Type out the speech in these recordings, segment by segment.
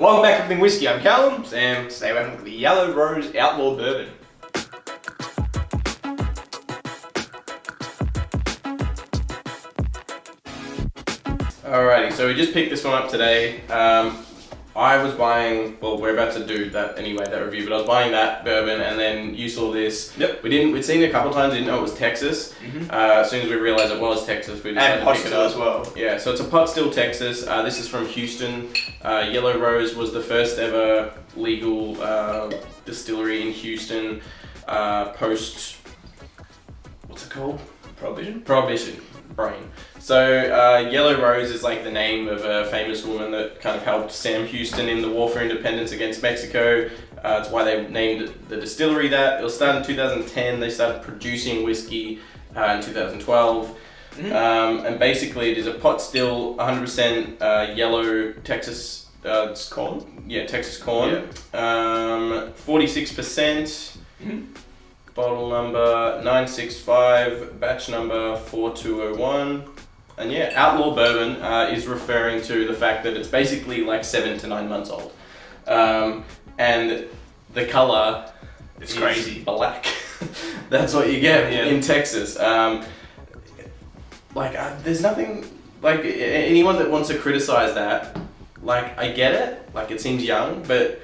Welcome back to Everything Whiskey. I'm Callum. Sam. Today we're having a look at the Yellow Rose Outlaw Bourbon. Alrighty, so we just picked this one up today. I was buying, well, we're about to do that anyway, that review, but I was buying that bourbon and then you saw this. Yep. We'd seen it a couple times, didn't know it was Texas. As soon as we realized it was Texas, we decided to pick it up as well. Yeah, so it's a pot still Texas. This is from Houston. Yellow Rose was the first ever legal distillery in Houston post, what's it called? Prohibition. Brain. So Yellow Rose is like the name of a famous woman that kind of helped Sam Houston in the war for independence against Mexico. It's why they named the distillery that. It was started in 2010. They started producing whiskey in 2012. And basically it is a pot still, 100% yellow Texas it's corn. Yeah, Texas corn. Yeah. 46%. Bottle number 965, batch number 4201. And yeah, Outlaw Bourbon is referring to the fact that it's basically like 7 to 9 months old. And the color It's is crazy. Black. That's what you get in Texas. There's nothing, like anyone that wants to criticize that, like I get it, like it seems young, but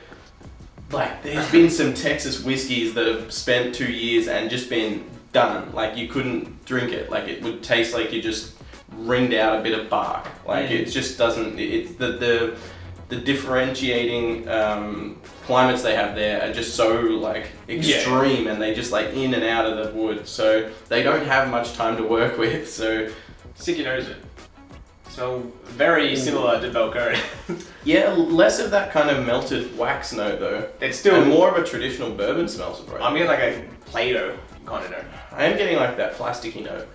like there's been some Texas whiskeys that have spent 2 years and just been done. Like you couldn't drink it. Like it would taste like you just wringed out a bit of bark. Like it just doesn't. It's the differentiating climates they have there are just so like extreme, and they just like in and out of the wood. So they don't have much time to work with. So Stick your nose in. So very similar to Balcones. yeah, less of that kind of melted wax note though. It's still and more of a traditional bourbon smell, surprisingly. I'm getting like a Play-Doh kind of note. I am getting like that plasticky note.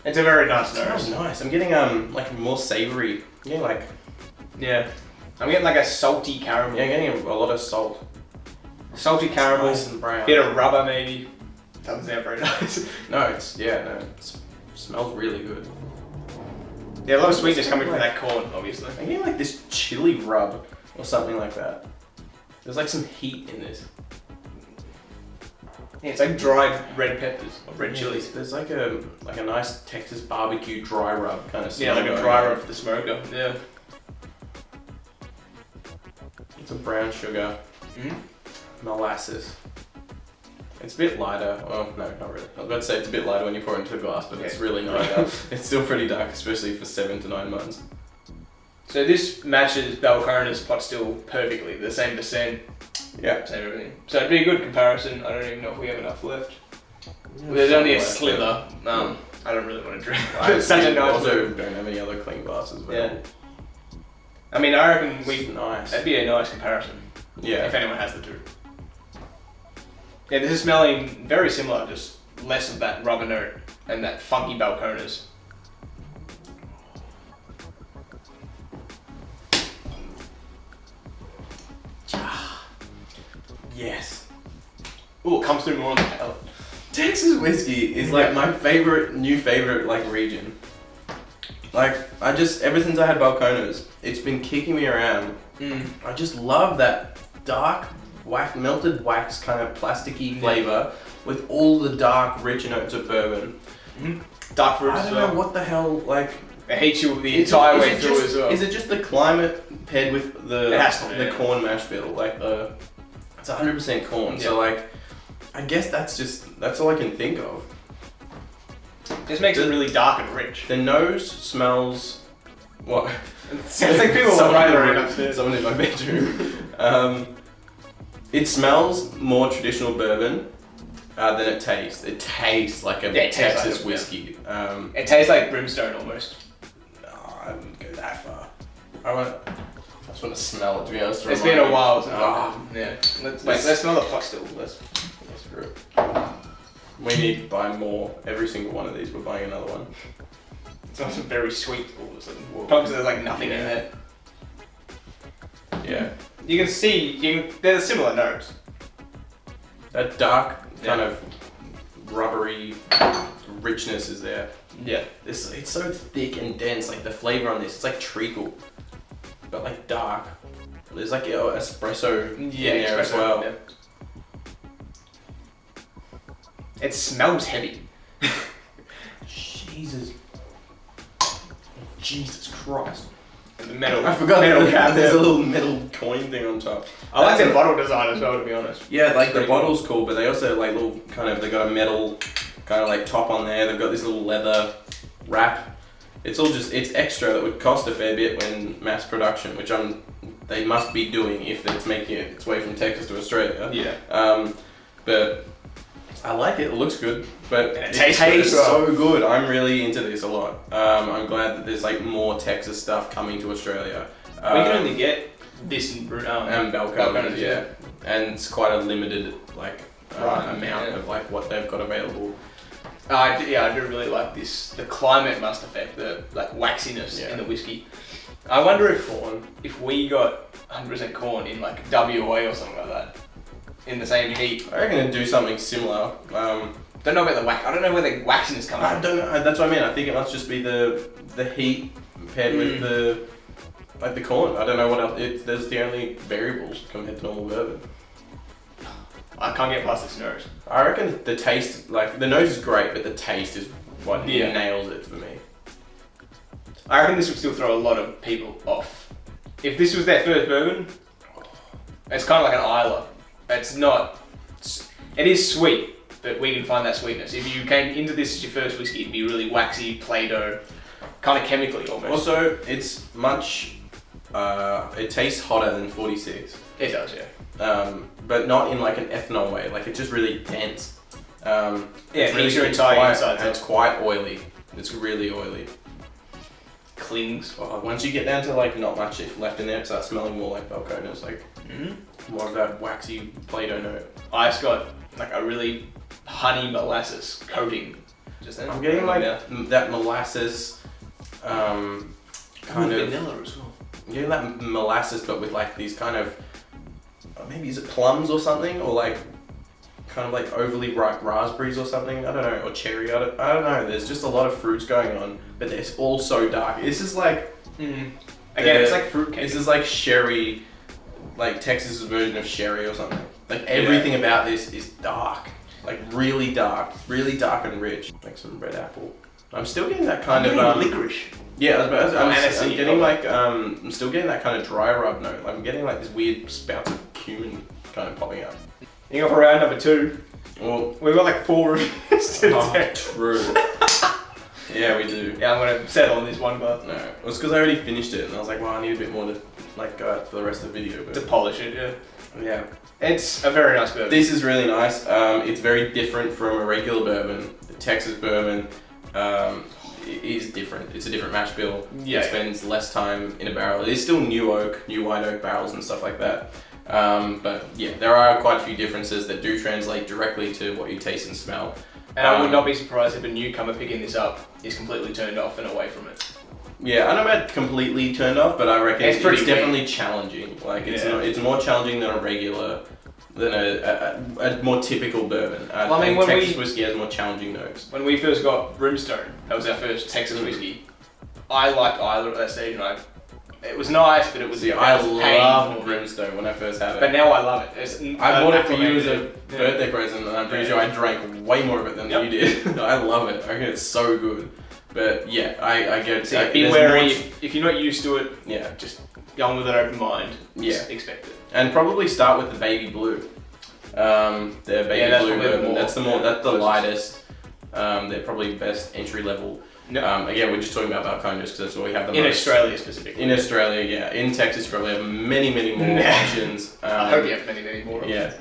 It's a very nice It note. smells nice. I'm getting like more savory. Yeah, like I'm getting like a salty caramel. I'm getting a lot of salt. Salty caramel, Nice and brown. bit of rubber maybe. Doesn't sound very nice. No, it smells really good. Yeah, a lot of sweetness coming from that corn, obviously. I'm getting like this chili rub or something like that. There's like some heat in this. Yeah, it's like dried red peppers or red chilies. There's like a nice Texas barbecue dry rub kind of smell. Yeah, like a dry rub for the smoker. Yeah. It's a brown sugar, molasses. It's a bit lighter. Oh no, not really. I was about to say it's a bit lighter when you pour it into a glass, but it's really not. It's still pretty dark, especially for 7 to 9 months. So this matches Balcones pot still perfectly, the same percent. Yeah. Same everything. So it'd be a good comparison. I don't even know if we have enough left. There's only a slither. I don't really want to drink. It's such a nice also don't have any other clean glasses. Yeah. I mean, I reckon nice. that'd be a nice comparison. Yeah. If anyone has the two. Yeah, this is smelling very similar, just less of that rubber note and that funky Balcones. Yes. Ooh, it comes through more on the palate. Texas whiskey is like my new favorite like region. Like ever since I had Balcones, it's been kicking me around. I just love that dark melted wax kind of plasticky flavor with all the dark rich notes of bourbon. Dark fruits I as don't well. know what the hell like. It heats you the entire way through as well. Is it just the climate paired with It has to be, the corn mash bill? Like it's 100% corn. So like, I guess that's all I can think of. Just makes it really dark and rich. The nose smells. What? It sounds like people are right around upstairs. Someone in my bedroom. It smells more traditional bourbon than it tastes. It tastes like a Texas whiskey. It tastes like brimstone almost. No, I wouldn't go that far. I just want to smell it, to be honest. It's been a while since let's smell the pot still. Let's screw it. We need to buy more. Every single one of these, we're buying another one. It smells very sweet all of a sudden. Probably because there's like nothing in there. Yeah. You can see, there's similar notes. That dark kind of rubbery richness is there. Yeah. It's so thick and dense, like the flavor on this, it's like treacle, but like dark. There's like espresso in Yeah, there as espresso, well. yeah. It smells heavy. Jesus Christ. And the metal. I forgot metal that cap. there's a Yeah. little metal coin thing on top. I like the bottle design as well, to be honest. Yeah, like the Pretty bottle's cool, but they also have like little kind of, they got a metal kind of like top on there. They've got this little leather wrap. It's all just, it's extra that would cost a fair bit when mass production, which they must be doing if it's making its way from Texas to Australia. Yeah. But I like it. It looks good, but And it it tastes tastes good as well. so good. I'm really into this a lot. I'm glad that there's like more Texas stuff coming to Australia. We can only get this in and Balcones, yeah, and it's quite a limited like amount yeah. of like what they've got available. I do really like this. The climate must affect the like waxiness Yeah. in the whiskey. I wonder if we got 100% corn in like WA or something like that, in the same heat. I reckon it'd do something similar. Don't know about the wax. I don't know where the waxiness comes I from. don't know. That's what I mean. I think it must just be the heat paired with the corn. I don't know what else. There's the only variables compared to normal bourbon. I can't get past this nose. I reckon the taste, like the nose is great, but the taste is what Yeah. nails it for me. I reckon this would still throw a lot of people off. If this was their first bourbon, it's kind of like an Isla. It's not. It is sweet, but we can find that sweetness. If you came into this as your first whiskey, it'd be really waxy, Play-Doh, kind of chemically almost. Also, it's much. It tastes hotter than 46. It does, yeah. But not in like an ethanol way. Like it's just really dense. Yeah, it's heats your entire inside. and it's quite oily. It's really oily. Clings. Oh, once you get down to like not much left in there, it starts smelling more like Balcones, like more of that waxy Play-Doh note. Ice got like a really honey molasses coating. Just then. I'm getting like that molasses, kind of vanilla as well. I'm getting that molasses, but with like these kind of maybe is it plums or something, or like kind of like overly ripe raspberries or something. I don't know, or cherry. I don't know. There's just a lot of fruits going on, but it's all so dark. This is like Again, it's like fruitcake. This is like sherry, like Texas's version of sherry or something. Like everything about this is dark, like really dark and rich. Like some red apple. I'm still getting that kind of licorice. Yeah, I'm getting like probably. I'm still getting that kind of dry rub note. Like I'm getting like this weird spouts of cumin kind of popping up. You go for round number 2. Well, We've got like 4 reviews today. True. Yeah, we do. Yeah, I'm gonna settle on this one glass. No, it was because I already finished it, and I was like, well, I need a bit more to like go out for the rest of the video. To But polish it, yeah. yeah, It's a very nice bourbon. this is really nice. It's very different from a regular bourbon. The Texas bourbon it is different. It's a different mash bill. Yeah. It spends less time in a barrel. It is still new white oak barrels and stuff like that. But yeah, there are quite a few differences that do translate directly to what you taste and smell. And I would not be surprised if a newcomer picking this up is completely turned off and away from it. Yeah, I don't know about completely turned off, but I reckon It's pretty definitely challenging. Like it's more challenging than a regular, than a more typical bourbon. Well, I mean, think when Texas whiskey has more challenging notes. When we first got Brimstone, that was our first Texas whiskey. I liked Isla at that stage, and it was nice, but it was. See, I loved painful. Brimstone when I first had it. But now I love it. I bought it for you as a birthday present, and I'm pretty sure I drank way more of it than you did. I love it. I think it's so good. But yeah, I get. So be wary if you're not used to it. Yeah, just go on with an open mind. Yeah, just expect it. And probably start with the baby blue. The baby blue bourbon. That's the lightest. They're probably best entry level. Yep. Again, we're just talking about Balcones because that's what we have the in most. Australia specifically. In Australia, yeah. In Texas, you probably have many more options. I hope you have many more options. Yeah.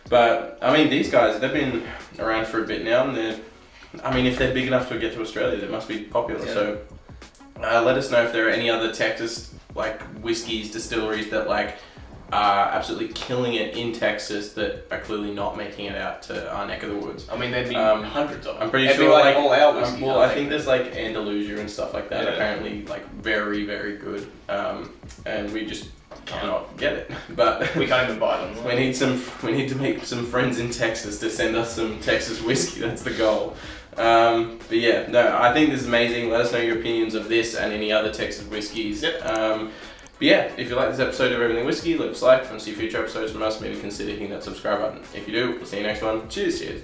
But, I mean, these guys, they've been around for a bit now, and if they're big enough to get to Australia, they must be popular. Yeah. So, let us know if there are any other Texas, whiskeys, distilleries that, are absolutely killing it in Texas that are clearly not making it out to our neck of the woods. I mean, there'd be hundreds of them. I'm pretty It'd sure, be all our whiskeys. I think there's, Andalusia and stuff like that, Yeah. apparently, very, very good. And we just cannot get it. But we can't even buy them. we need to make some friends in Texas to send us some Texas whiskey. That's the goal. But yeah, no, I think this is amazing. Let us know your opinions of this and any other Texas whiskeys. Yep. But yeah, if you like this episode of Everything Whiskey, leave us a like. If you want to see future episodes from us, maybe consider hitting that subscribe button. If you do, we'll see you next one. Cheers. Cheers.